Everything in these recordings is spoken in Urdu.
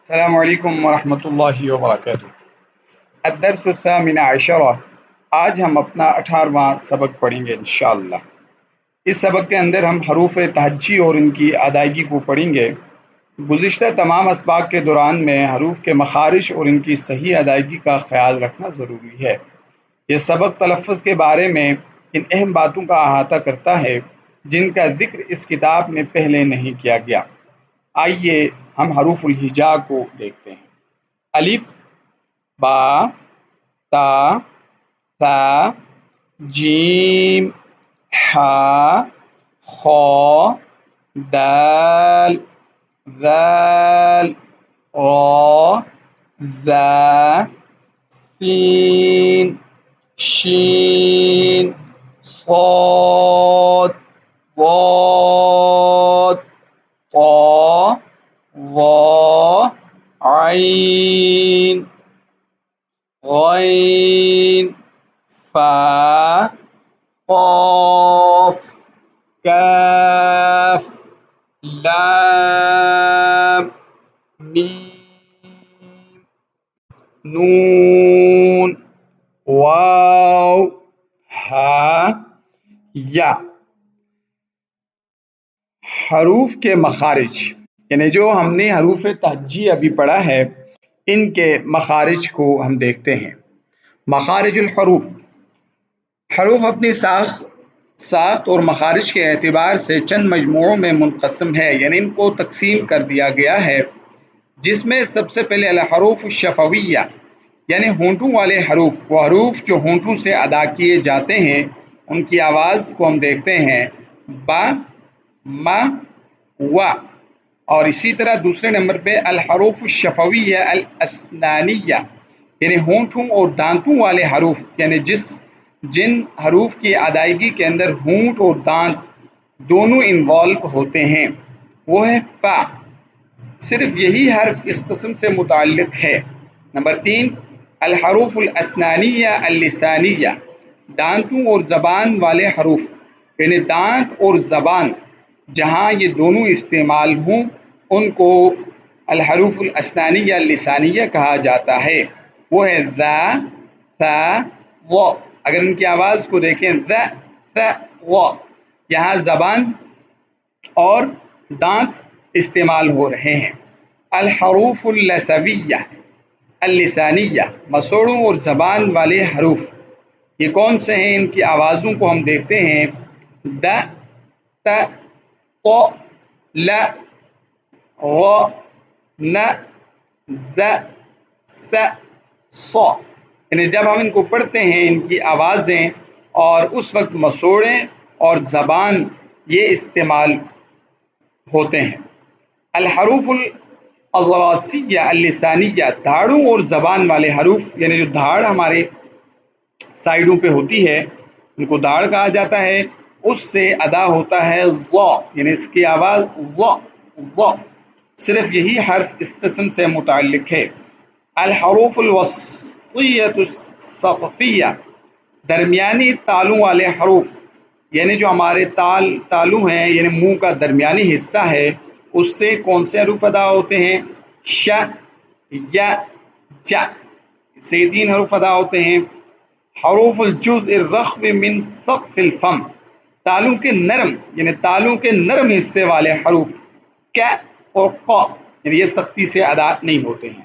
السلام علیکم ورحمۃ اللہ وبرکاتہ۔ الدرس الثامن عشرہ، آج ہم اپنا 18واں سبق پڑھیں گے انشاءاللہ۔ اس سبق کے اندر ہم حروف تہجی اور ان کی ادائیگی کو پڑھیں گے۔ گزشتہ تمام اسباق کے دوران میں حروف کے مخارج اور ان کی صحیح ادائیگی کا خیال رکھنا ضروری ہے۔ یہ سبق تلفظ کے بارے میں ان اہم باتوں کا احاطہ کرتا ہے جن کا ذکر اس کتاب میں پہلے نہیں کیا گیا۔ آئیے ہم حروف الہجا کو دیکھتے ہیں۔ الف، با، تا، ثا، جیم، حا، خا، دال، ذال، را، زا، سین، شین، صاد، ضاد، طا، ظا، عین، غین، فا، قاف، کاف، لام، میم، نون، واو، ہا، یا۔ حروف کے مخارج، یعنی جو ہم نے حروف تہجی ابھی پڑھا ہے ان کے مخارج کو ہم دیکھتے ہیں۔ مخارج الحروف، حروف اپنی ساخت اور مخارج کے اعتبار سے چند مجموعوں میں منقسم ہے، یعنی ان کو تقسیم کر دیا گیا ہے، جس میں سب سے پہلے الحروف الشفویہ یعنی ہونٹوں والے حروف، وہ حروف جو ہونٹوں سے ادا کیے جاتے ہیں ان کی آواز کو ہم دیکھتے ہیں، با، ما، وا۔ اور اسی طرح دوسرے نمبر پہ الحروف الشفویہ الاسنانیہ یعنی ہونٹوں اور دانتوں والے حروف، یعنی جن حروف کی ادائیگی کے اندر ہونٹ اور دانت دونوں انوالو ہوتے ہیں، وہ ہے فا۔ صرف یہی حرف اس قسم سے متعلق ہے۔ نمبر 3 الحروف الاسنانیہ اللسانیہ، دانتوں اور زبان والے حروف، یعنی دانت اور زبان جہاں یہ دونوں استعمال ہوں ان کو الحروف الاسنانیہ اللسانیہ کہا جاتا ہے، وہ ہے ذا، ثا، ظ۔ اگر ان کی آواز کو دیکھیں ذا، ثا، ظ، یہاں زبان اور دانت استعمال ہو رہے ہیں۔ الحروف اللثویہ اللسانیہ، مسوڑوں اور زبان والے حروف، یہ کون سے ہیں؟ ان کی آوازوں کو ہم دیکھتے ہیں، د، ت، ط، ل، غ، ن، ز، س، ص۔ یعنی جب ہم ان کو پڑھتے ہیں ان کی آوازیں اور اس وقت مسوڑیں اور زبان یہ استعمال ہوتے ہیں۔ الحروف الاضلاسیہ اللسانیہ، دھاڑوں اور زبان والے حروف، یعنی جو دھاڑ ہمارے سائیڈوں پہ ہوتی ہے ان کو دھاڑ کہا جاتا ہے، اس سے ادا ہوتا ہے ظ، یعنی اس کی آواز ظ، ظ۔ صرف یہی حرف اس قسم سے متعلق ہے۔ الحروف الوسطیہ السقفیہ، درمیانی تالوں والے حروف، یعنی جو ہمارے تالو ہیں، یعنی منہ کا درمیانی حصہ ہے، اس سے کون سے حروف ادا ہوتے ہیں؟ ش، ی، ج، سے 3 حروف ادا ہوتے ہیں۔ حروف الجزء الرخو من سقف الفم، تالوں کے نرم یعنی تالوں کے نرم حصے والے حروف، ک اور ق، یعنی یہ سختی سے ادا نہیں ہوتے ہیں۔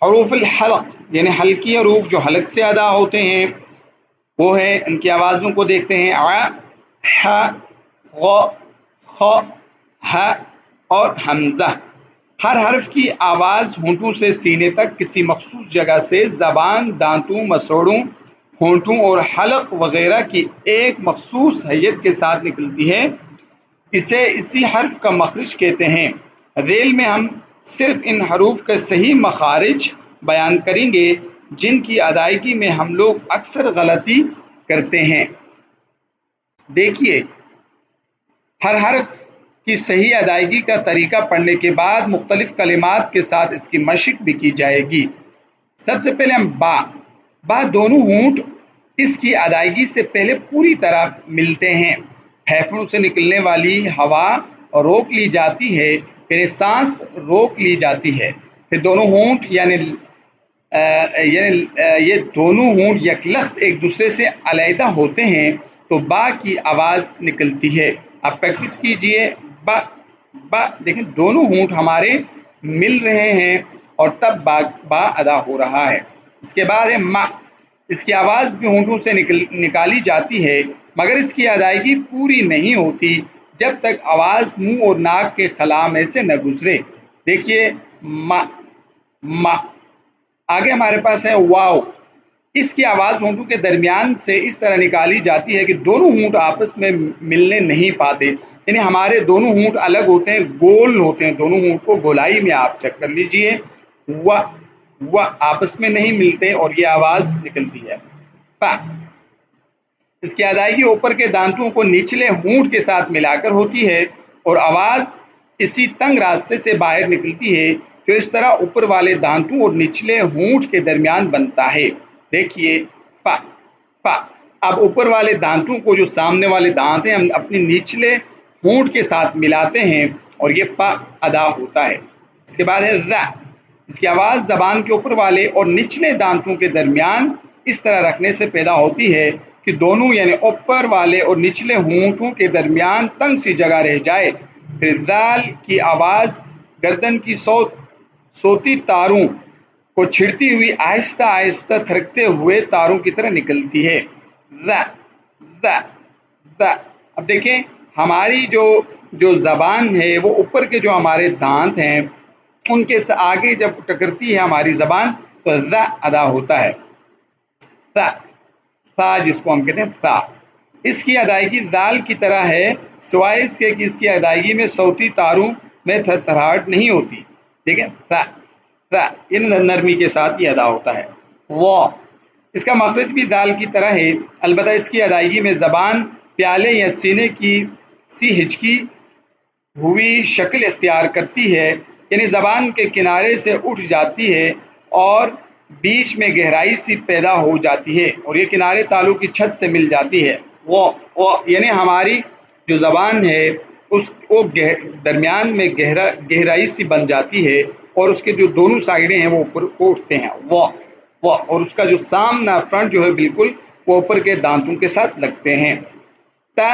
حروف الحلق یعنی حلقی حروف جو حلق سے ادا ہوتے ہیں، وہ ہے ان کی آوازوں کو دیکھتے ہیں، ع، ح، غ، خ، ہ اور حمزہ۔ ہر حرف کی آواز ہونٹوں سے سینے تک کسی مخصوص جگہ سے زبان، دانتوں، مسوڑوں، ہونٹوں اور حلق وغیرہ کی ایک مخصوص حیت کے ساتھ نکلتی ہے، اسے اسی حرف کا مخرج کہتے ہیں۔ ذیل میں ہم صرف ان حروف کے صحیح مخارج بیان کریں گے جن کی ادائیگی میں ہم لوگ اکثر غلطی کرتے ہیں۔ دیکھیے، ہر حرف کی صحیح ادائیگی کا طریقہ پڑھنے کے بعد مختلف کلمات کے ساتھ اس کی مشق بھی کی جائے گی۔ سب سے پہلے ہم با دونوں ہونٹ اس کی ادائیگی سے پہلے پوری طرح ملتے ہیں، پھیپھڑوں سے نکلنے والی ہوا روک لی جاتی ہے، پھر سانس روک لی جاتی ہے، پھر دونوں ہونٹ یعنی یہ دونوں ہونٹ یکلخت ایک دوسرے سے علیحدہ ہوتے ہیں تو با کی آواز نکلتی ہے. آپ پریکٹس کیجئے. با با دیکھیں دونوں ہونٹ ہمارے مل رہے ہیں اور تب با ادا ہو رہا ہے. اس کے بعد ہے ما. اس کی آواز بھی ہونٹوں سے نکالی جاتی ہے مگر اس کی ادائیگی پوری نہیں ہوتی جب تک آواز منہ اور ناک کے خلا میں سے نہ گزرے. دیکھیے ما ما. آگے ہمارے پاس ہے واو. اس کی آواز ہونٹوں کے درمیان سے اس طرح نکالی جاتی ہے کہ دونوں ہونٹ آپس میں ملنے نہیں پاتے. یعنی ہمارے دونوں ہونٹ الگ ہوتے ہیں، گول ہوتے ہیں، دونوں ہونٹ کو گولائی میں آپ چیک کر لیجئے. و آپس میں نہیں ملتے اور یہ آواز نکلتی ہے. فا. اس کی ادائیگی اوپر کے دانتوں کو نچلے ہونٹ کے ساتھ ملا کر ہوتی ہے اور آواز اسی تنگ راستے سے باہر نکلتی ہے جو اس طرح اوپر والے دانتوں اور نچلے ہونٹ کے درمیان بنتا ہے. دیکھیے فا فا. اب اوپر والے دانتوں کو جو سامنے والے دانت ہیں ہم اپنے نچلے ہونٹ کے ساتھ ملاتے ہیں اور یہ فا ادا ہوتا ہے. اس کے بعد ہے ذا. اس کی آواز زبان کے اوپر والے اور نچلے دانتوں کے درمیان اس طرح رکھنے سے پیدا ہوتی ہے کہ دونوں یعنی اوپر والے اور نچلے ہونٹوں کے درمیان تنگ سی جگہ رہ جائے. پھر دال کی آواز گردن کی صوتی تاروں کو چھڑتی ہوئی آہستہ آہستہ تھرکتے ہوئے تاروں کی طرح نکلتی ہے. ذا ذا ذا. اب دیکھیں ہماری جو زبان ہے وہ اوپر کے جو ہمارے دانت ہیں ان کے آگے جب ٹکرتی ہے ہماری زبان تو ذا ادا ہوتا ہے. ذا ثا جس کو ہم کہتے ہیں ثا. اس کی ادائیگی دال کی طرح ہے سوائے اس کے کہ اس کی ادائیگی میں صوتی تاروں میں تھرتھراہٹ نہیں ہوتی. ٹھیک ہے. ثا ثا ان نرمی کے ساتھ یہ ادا ہوتا ہے. وا. اس کا مخرج بھی دال کی طرح ہے البتہ اس کی ادائیگی میں زبان پیالے یا سینے کی سی ہچکی ہوئی شکل اختیار کرتی ہے یعنی زبان کے کنارے سے اٹھ جاتی ہے اور بیچ میں گہرائی سی پیدا ہو جاتی ہے اور یہ کنارے تالو کی چھت سے مل جاتی ہے. وہ یعنی ہماری جو زبان ہے وہ درمیان میں گہرائی سی بن جاتی ہے اور اس کے جو دونوں سائڈیں ہیں وہ اوپر کو اٹھتے ہیں. وہ اور اس کا جو سامنا فرنٹ جو ہے بالکل وہ اوپر کے دانتوں کے ساتھ لگتے ہیں. تا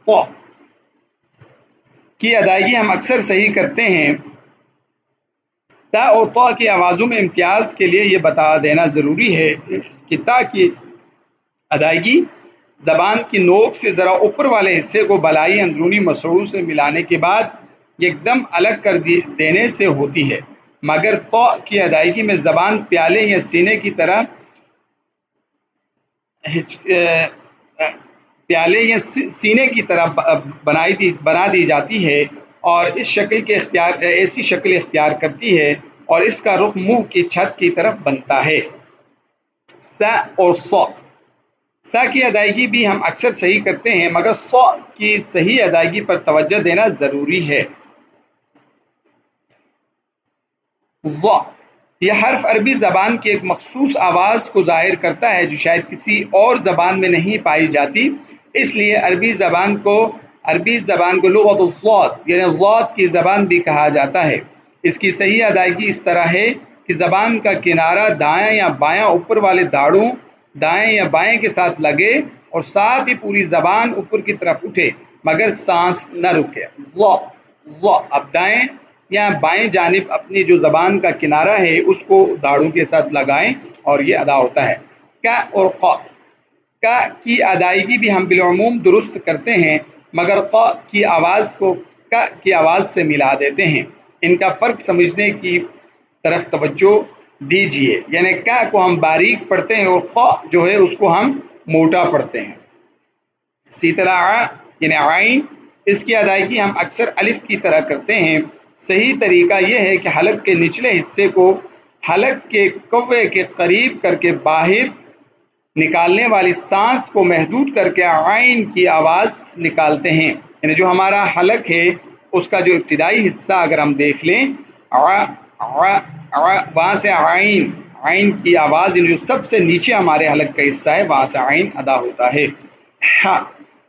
پو کی ادائیگی ہم اکثر صحیح کرتے ہیں. تا اور تو کی آوازوں میں امتیاز کے لیے یہ بتا دینا ضروری ہے کہ تا کی ادائیگی زبان کی نوک سے ذرا اوپر والے حصے کو بلائی اندرونی مسوڑوں سے ملانے کے بعد ایک دم الگ کر دینے سے ہوتی ہے مگر تو کی ادائیگی میں زبان پیالے یا سینے کی طرح پیالے یا سینے کی طرح بنا دی جاتی ہے اور اس شکل کے ایسی شکل اختیار کرتی ہے اور اس کا رخ منہ کی چھت کی طرف بنتا ہے. سا اور سو. سا کی ادائیگی بھی ہم اکثر صحیح کرتے ہیں مگر سو کی صحیح ادائیگی پر توجہ دینا ضروری ہے. وا. یہ حرف عربی زبان کی ایک مخصوص آواز کو ظاہر کرتا ہے جو شاید کسی اور زبان میں نہیں پائی جاتی. اس لیے عربی زبان کو لغت الضاد یعنی ضاد کی زبان بھی کہا جاتا ہے. اس کی صحیح ادائیگی اس طرح ہے کہ زبان کا کنارہ دایاں یا بایاں اوپر والے داڑوں دائیں یا بائیں کے ساتھ لگے اور ساتھ ہی پوری زبان اوپر کی طرف اٹھے مگر سانس نہ رکے. اب دائیں یا بائیں جانب اپنی جو زبان کا کنارہ ہے اس کو داڑوں کے ساتھ لگائیں اور یہ ادا ہوتا ہے. کا اور قا. کا کی ادائیگی بھی ہم بالعموم درست کرتے ہیں مگر قا کی آواز کو کا کی آواز سے ملا دیتے ہیں. ان کا فرق سمجھنے کی طرف توجہ دیجیے. یعنی کا کو ہم باریک پڑھتے ہیں اور قا جو ہے اس کو ہم موٹا پڑھتے ہیں. اسی طرح یعنی عین. اس کی ادائیگی ہم اکثر الف کی طرح کرتے ہیں. صحیح طریقہ یہ ہے کہ حلق کے نچلے حصے کو حلق کے کوے کے قریب کر کے باہر نکالنے والی سانس کو محدود کر کے عین کی آواز نکالتے ہیں. یعنی جو ہمارا حلق ہے اس کا جو ابتدائی حصہ اگر ہم دیکھ لیں وہاں سے عین کی آواز جو سب سے نیچے ہمارے حلق کا حصہ ہے وہاں سے عین ادا ہوتا ہے. ہاں